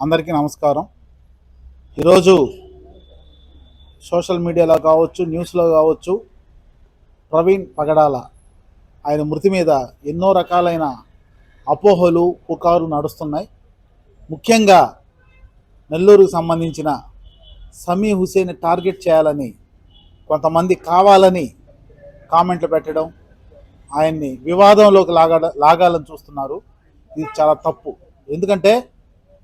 అందరికీ నమస్కారం. ఈరోజు సోషల్ మీడియాలో కావచ్చు, న్యూస్లో కావచ్చు, ప్రవీణ్ పగడాల ఆయన మృతి మీద ఎన్నో రకాలైన అపోహలు, పుకార్లు నడుస్తున్నాయి. ముఖ్యంగా నెల్లూరుకు సంబంధించిన సమీ హుసేన్ టార్గెట్ చేయాలని కొంతమంది కావాలని కామెంట్లు పెట్టడం, ఆయన్ని వివాదంలోకి లాగాలని చూస్తున్నారు. ఇది చాలా తప్పు. ఎందుకంటే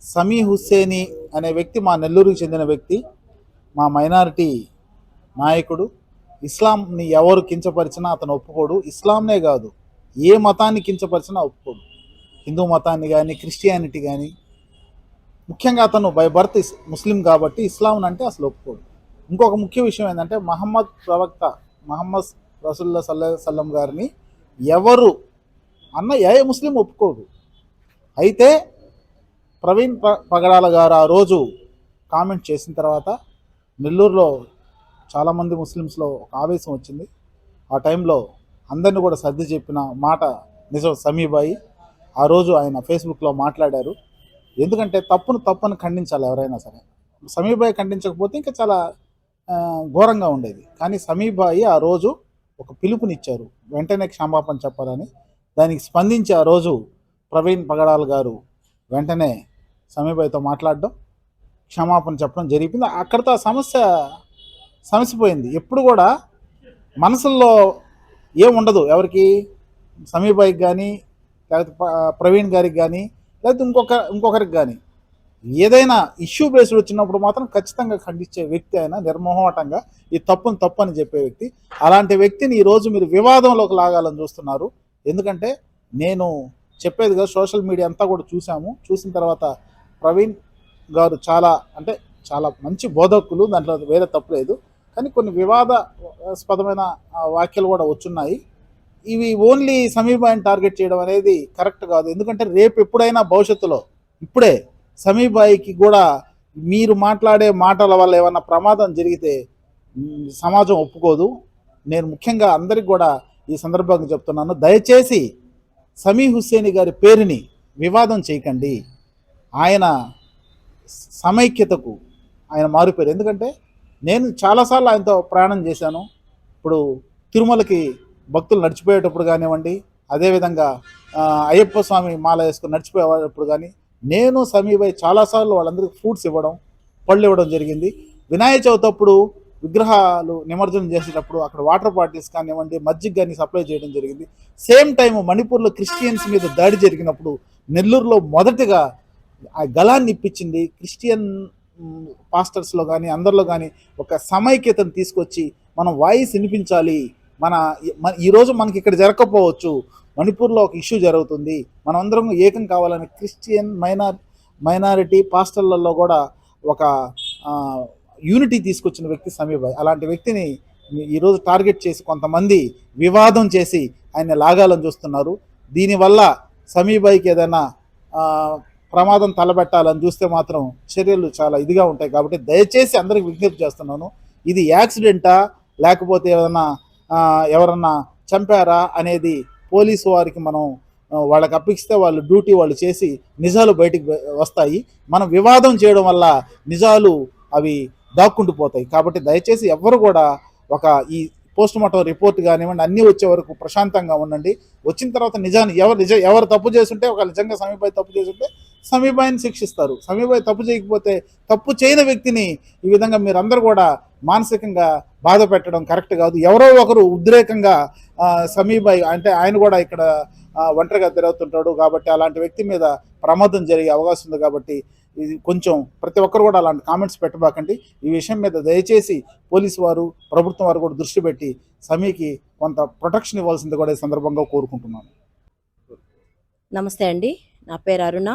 సమీ హుస్సేని అనే వ్యక్తి మా నెల్లూరుకు చెందిన వ్యక్తి, మా మైనారిటీ నాయకుడు. ఇస్లాంని ఎవరు కించపరిచినా అతను ఒప్పుకోడు. ఇస్లాంనే కాదు, ఏ మతాన్ని కించపరిచినా ఒప్పుకోడు. హిందూ మతాన్ని కానీ, క్రిస్టియానిటీ కానీ. ముఖ్యంగా అతను బై బర్త్ ముస్లిం కాబట్టి ఇస్లాం అంటే అసలు ఒప్పుకోడు. ఇంకొక ముఖ్య విషయం ఏంటంటే మహమ్మద్ ప్రవక్త మహమ్మద్ రసూలుల్లాహ్ సల్లల్లాహు అలైహి వసల్లం గారిని ఎవరు అన్న ఏ ముస్లిం ఒప్పుకోడు. అయితే ప్రవీణ్ పగడాల గారు ఆ రోజు కామెంట్ చేసిన తర్వాత నెల్లూరులో చాలామంది ముస్లిమ్స్లో ఒక ఆవేశం వచ్చింది. ఆ టైంలో అందరిని కూడా సర్ది చెప్పిన మాట నిజం. సమీబాయి ఆ రోజు ఆయన ఫేస్బుక్లో మాట్లాడారు. ఎందుకంటే తప్పును ఖండించాలి ఎవరైనా సరే. సమీబాయి ఖండించకపోతే ఇంకా చాలా ఘోరంగా ఉండేది. కానీ సమీబాయి ఆ రోజు ఒక పిలుపునిచ్చారు, వెంటనే క్షమాపణ చెప్పాలని. దానికి స్పందించి ఆ రోజు ప్రవీణ్ పగడాల గారు వెంటనే సమీబాయితో మాట్లాడడం, క్షమాపణ చెప్పడం జరిగింది. అక్కడితో ఆ సమస్యపోయింది. ఎప్పుడు కూడా మనసుల్లో ఏముండదు ఎవరికి, సమీబాయికి కానీ, లేకపోతే ప్రవీణ్ గారికి కానీ, లేకపోతే ఇంకొకరికి కానీ. ఏదైనా ఇష్యూ బేస్డ్ వచ్చినప్పుడు మాత్రం ఖచ్చితంగా ఖండించే వ్యక్తి అయినా నిర్మోహమాటంగా ఈ తప్పు అని చెప్పే వ్యక్తి. అలాంటి వ్యక్తిని ఈరోజు మీరు వివాదంలోకి లాగాలని చూస్తున్నారు. ఎందుకంటే నేను చెప్పేది కదా, సోషల్ మీడియా అంతా కూడా చూసిన తర్వాత ప్రవీణ్ గారు చాలా మంచి బోధకులు, దాంట్లో వేరే తప్పు లేదు. కానీ కొన్ని వివాదాస్పదమైన వ్యాఖ్యలు కూడా వచ్చున్నాయి. ఇవి ఓన్లీ సమీబాయిని టార్గెట్ చేయడం అనేది కరెక్ట్ కాదు. ఎందుకంటే రేపు ఎప్పుడైనా భవిష్యత్తులో, ఇప్పుడే సమీబాయికి కూడా మీరు మాట్లాడే మాటల వల్ల ఏమన్నా ప్రమాదం జరిగితే సమాజం ఒప్పుకోదు. నేను ముఖ్యంగా అందరికి కూడా ఈ సందర్భంగా చెప్తున్నాను, దయచేసి సమీ హుస్సేని గారి పేరుని వివాదం చేయకండి. ఆయన సమైక్యతకు ఆయన మారిపోయారు. ఎందుకంటే నేను చాలాసార్లు ఆయనతో ప్రయాణం చేశాను. ఇప్పుడు తిరుమలకి భక్తులు నడిచిపోయేటప్పుడు కానివ్వండి, అదేవిధంగా అయ్యప్ప స్వామి మాల వేసుకొని నడిచిపోయేటప్పుడు కానీ నేను సమీబాయి చాలాసార్లు వాళ్ళందరికీ ఫ్రూట్స్ ఇవ్వడం, పళ్ళు ఇవ్వడం జరిగింది. వినాయక చవితి అప్పుడు విగ్రహాలు నిమజ్జనం చేసేటప్పుడు అక్కడ వాటర్ బాటిల్స్ కానివ్వండి, మజ్జిగ కానీ సప్లై చేయడం జరిగింది. సేమ్ టైం మణిపూర్లో క్రిస్టియన్స్ మీద దాడి జరిగినప్పుడు నెల్లూరులో మొదటగా ఆ గళాన్ని ఇప్పించింది క్రిస్టియన్ పాస్టర్స్లో కానీ, అందరిలో కానీ ఒక సమైక్యతను తీసుకొచ్చి మనం వాయిస్ వినిపించాలి. ఈరోజు మనకి ఇక్కడ జరగకపోవచ్చు, మణిపూర్లో ఒక ఇష్యూ జరుగుతుంది, మనం అందరం ఏకం కావాలని క్రిస్టియన్ మైనారిటీ పాస్టర్లలో కూడా ఒక యూనిటీ తీసుకొచ్చిన వ్యక్తి సమీబాయి. అలాంటి వ్యక్తిని ఈరోజు టార్గెట్ చేసి కొంతమంది వివాదం చేసి ఆయన లాగాలని చూస్తున్నారు. దీనివల్ల సమీబాయికి ఏదైనా ప్రమాదం తలబెట్టాలని చూస్తే మాత్రం చర్యలు చాలా ఇదిగా ఉంటాయి. కాబట్టి దయచేసి అందరికి విజ్ఞప్తి చేస్తున్నాను, ఇది యాక్సిడెంటా లేకపోతే ఎవరన్నా చంపారా అనేది పోలీసు వారికి మనం వాళ్ళకి అప్పగిస్తే వాళ్ళు డ్యూటీ వాళ్ళు చేసి నిజాలు బయటికి వస్తాయి. మనం వివాదం చేయడం వల్ల నిజాలు అవి దాక్కుంటూ పోతాయి. కాబట్టి దయచేసి ఎవరు కూడా ఈ పోస్ట్ మార్టం రిపోర్ట్ కానివ్వండి అన్నీ వచ్చే వరకు ప్రశాంతంగా ఉండండి. వచ్చిన తర్వాత నిజాన్ని ఎవరు తప్పు చేస్తుంటే, ఒక నిజంగా సమీబాయి తప్పు చేస్తుంటే సమీబాయిని శిక్షిస్తారు. సమీబాయి తప్పు చేయకపోతే, తప్పు చేయని వ్యక్తిని ఈ విధంగా మీరందరూ కూడా మానసికంగా బాధ పెట్టడం కరెక్ట్ కాదు. ఎవరో ఒకరు ఉద్రేకంగా సమీబాయి అంటే ఆయన కూడా ఇక్కడ ఒంటరిగా తిరుగుతుంటాడు కాబట్టి అలాంటి వ్యక్తి మీద ప్రమాదం జరిగే అవకాశం ఉంది. కాబట్టి ఇది కొంచెం ప్రతి ఒక్కరు కూడా అలాంటి కామెంట్స్ పెట్టబాకండి. ఈ విషయం మీద దయచేసి పోలీసు వారు, ప్రభుత్వం వారు కూడా దృష్టి పెట్టి సమీకి కొంత ప్రొటెక్షన్ ఇవ్వాల్సింది కూడా ఈ సందర్భంగా కోరుకుంటున్నాను. నమస్తే అండి, నా పేరు అరుణ,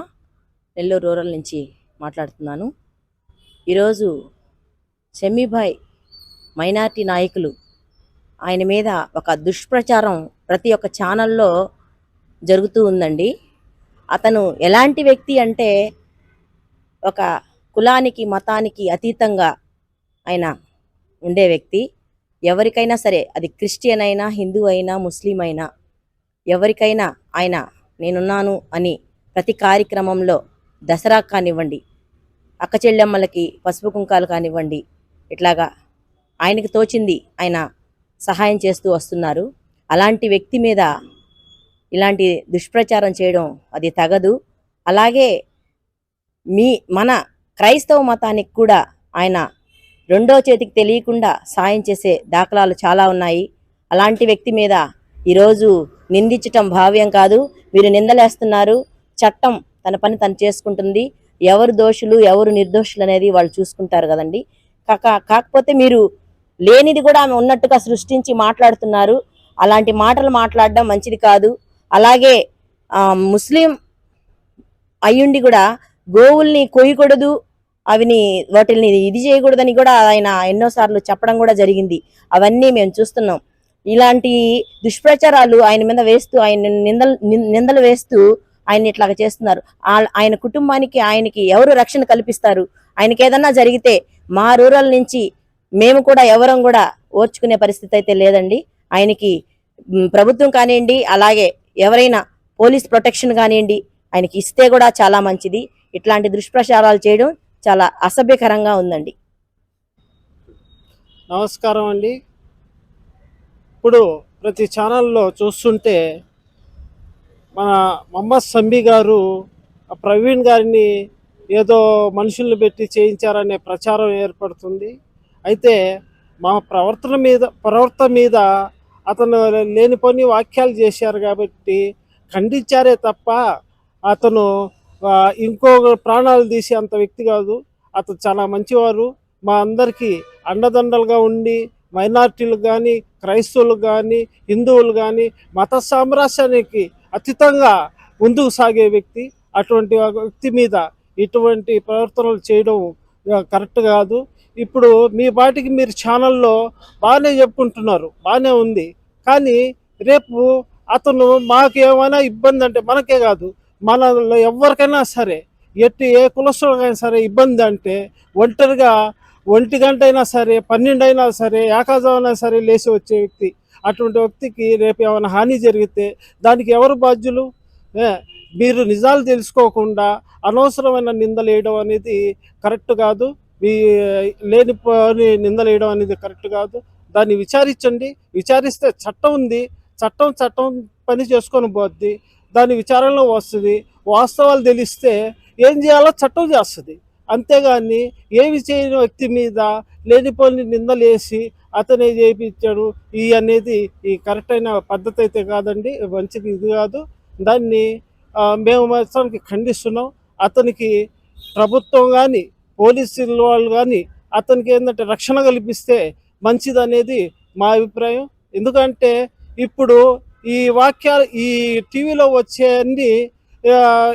నెల్లూరు రూరల్ నుంచి మాట్లాడుతున్నాను. ఈరోజు సమీబాయి మైనార్టీ నాయకులు ఆయన మీద ఒక దుష్ప్రచారం ప్రతి ఒక్క ఛానల్లో జరుగుతూ ఉందండి. అతను ఎలాంటి వ్యక్తి అంటే ఒక కులానికి మతానికి అతీతంగా ఆయన ఉండే వ్యక్తి. ఎవరికైనా సరే, అది క్రిస్టియన్ అయినా, హిందూ అయినా, ముస్లిం అయినా, ఎవరికైనా ఆయన నేనున్నాను అని ప్రతి కార్యక్రమంలో, దసరా కానివ్వండి, అక్క చెల్లెమ్మలకి పసుపు కుంకాలు కానివ్వండి, ఇట్లాగా ఆయనకి తోచింది ఆయన సహాయం చేస్తూ వస్తున్నారు. అలాంటి వ్యక్తి మీద ఇలాంటి దుష్ప్రచారం చేయడం అది తగదు. అలాగే మన క్రైస్తవ మతానికి కూడా ఆయన రెండో చేతికి తెలియకుండా సాయం చేసే దాఖలాలు చాలా ఉన్నాయి. అలాంటి వ్యక్తి మీద ఈరోజు నిందించటం భావ్యం కాదు. మీరు నిందలేస్తున్నారు. చట్టం తన పని తను చేసుకుంటుంది. ఎవరు దోషులు ఎవరు నిర్దోషులు అనేది వాళ్ళు చూసుకుంటారు కదండి. కాకపోతే మీరు లేనిది కూడా ఆమె ఉన్నట్టుగా సృష్టించి మాట్లాడుతున్నారు. అలాంటి మాటలు మాట్లాడడం మంచిది కాదు. అలాగే ముస్లిం అయ్యుండి కూడా గోవుల్ని కొయ్యకూడదు, వాటిని ఇది చేయకూడదని కూడా ఆయన ఎన్నోసార్లు చెప్పడం కూడా జరిగింది. అవన్నీ మేము చూస్తున్నాం. ఇలాంటి దుష్ప్రచారాలు ఆయన మీద వేస్తూ, ఆయన నిందలు వేస్తూ ఆయన ఇట్లాగా చేస్తున్నారు. ఆయన కుటుంబానికి ఆయనకి ఎవరు రక్షణ కల్పిస్తారు? ఆయనకి ఏదన్నా జరిగితే మా రూరల్ నుంచి మేము కూడా ఎవరం కూడా ఓర్చుకునే పరిస్థితి అయితే లేదండి. ఆయనకి ప్రభుత్వం కానివ్వండి, అలాగే ఎవరైనా పోలీస్ ప్రొటెక్షన్ కానివ్వండి ఆయనకి ఇస్తే కూడా చాలా మంచిది. ఇట్లాంటి దుష్ప్రచారాలు చేయడం చాలా అసభ్యకరంగా ఉందండి. నమస్కారం అండి. ఇప్పుడు ప్రతి ఛానల్లో చూస్తుంటే మన మొహమ్మద్ షమీ గారు ప్రవీణ్ గారిని ఏదో మనుషుల్ని పెట్టి చేయించారనే ప్రచారం ఏర్పడుతుంది. అయితే మా ప్రవర్తన మీద అతను లేనిపోని వాక్యాలు చేశారు కాబట్టి ఖండించారే తప్ప అతను ఇంకో ప్రాణాలు తీసే అంత వ్యక్తి కాదు. అతను చాలా మంచివారు. మా అందరికీ అండదండలుగా ఉండి మైనార్టీలకు కానీ, క్రైస్తవులకు కానీ, హిందువులు కానీ మత సామ్రాజ్యానికి అతీతంగా ముందుకు సాగే వ్యక్తి. అటువంటి వ్యక్తి మీద ఇటువంటి ప్రవర్తనలు చేయడం కరెక్ట్ కాదు. ఇప్పుడు మీ పాటికి మీరు ఛానల్లో బాగానే చెప్పుకుంటున్నారు, బాగానే ఉంది. కానీ రేపు అతను మాకేమైనా ఇబ్బంది అంటే మనకే కాదు, మనలో ఎవరికైనా సరే, ఏ కులస్తులకైనా సరే ఇబ్బంది అంటే ఒంటరిగా 1 గంట అయినా సరే, 12 అయినా సరే, ఏకాజమైనా సరే లేచి వచ్చే వ్యక్తి. అటువంటి వ్యక్తికి రేపు ఏమైనా హాని జరిగితే దానికి ఎవరు బాధ్యులు? మీరు నిజాలు తెలుసుకోకుండా అనవసరమైన నిందలు వేయడం అనేది కరెక్ట్ కాదు. లేని నిందలు వేయడం అనేది కరెక్ట్ కాదు. దాన్ని విచారించండి. విచారిస్తే చట్టం ఉంది, చట్టం పని చేసుకొని పోద్ది. దాని విచారణలో వస్తుంది. వాస్తవాలు తెలిస్తే ఏం చేయాలో చట్టం చేస్తుంది. అంతేగాని ఏమి చేయని వ్యక్తి మీద లేనిపోని నిందలేసి అతనే చేయించాడు అనేది ఈ కరెక్ట్ అయిన పద్ధతి అయితే కాదండి. మంచిది ఇది కాదు. దాన్ని మేము మాత్రానికి ఖండిస్తున్నాం. అతనికి ప్రభుత్వం కానీ, పోలీసుల వాళ్ళు కానీ అతనికి ఏంటంటే రక్షణ కల్పిస్తే మంచిదనేది మా అభిప్రాయం. ఎందుకంటే ఇప్పుడు ఈ వాక్యాలు ఈ టీవీలో వచ్చే అన్ని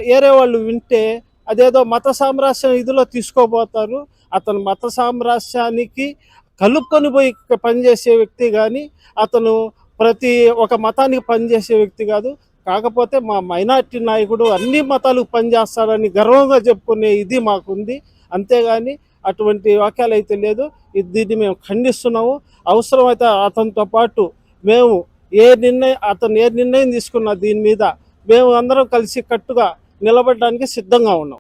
వేరే వాళ్ళు వింటే అదేదో మత సామ్రాజ్యం ఇదిలో తీసుకోబోతారు. అతను మత సామ్రాజ్యానికి కలుపుకొని పోయి పనిచేసే వ్యక్తి కానీ అతను ప్రతి ఒక మతానికి పనిచేసే వ్యక్తి కాదు. కాకపోతే మా మైనార్టీ నాయకుడు అన్ని మతాలకు పనిచేస్తాడని గర్వంగా చెప్పుకునే ఇది మాకుంది. అంతేగాని అటువంటి వాక్యాలు అయితే లేదు. దీన్ని మేము ఖండిస్తున్నాము. అవసరమైతే అతనితో పాటు మేము అతను ఏ నిర్ణయం తీసుకున్నా దీని మీద మేము అందరం కలిసి కట్టుగా నిలబడడానికి సిద్ధంగా ఉన్నాం.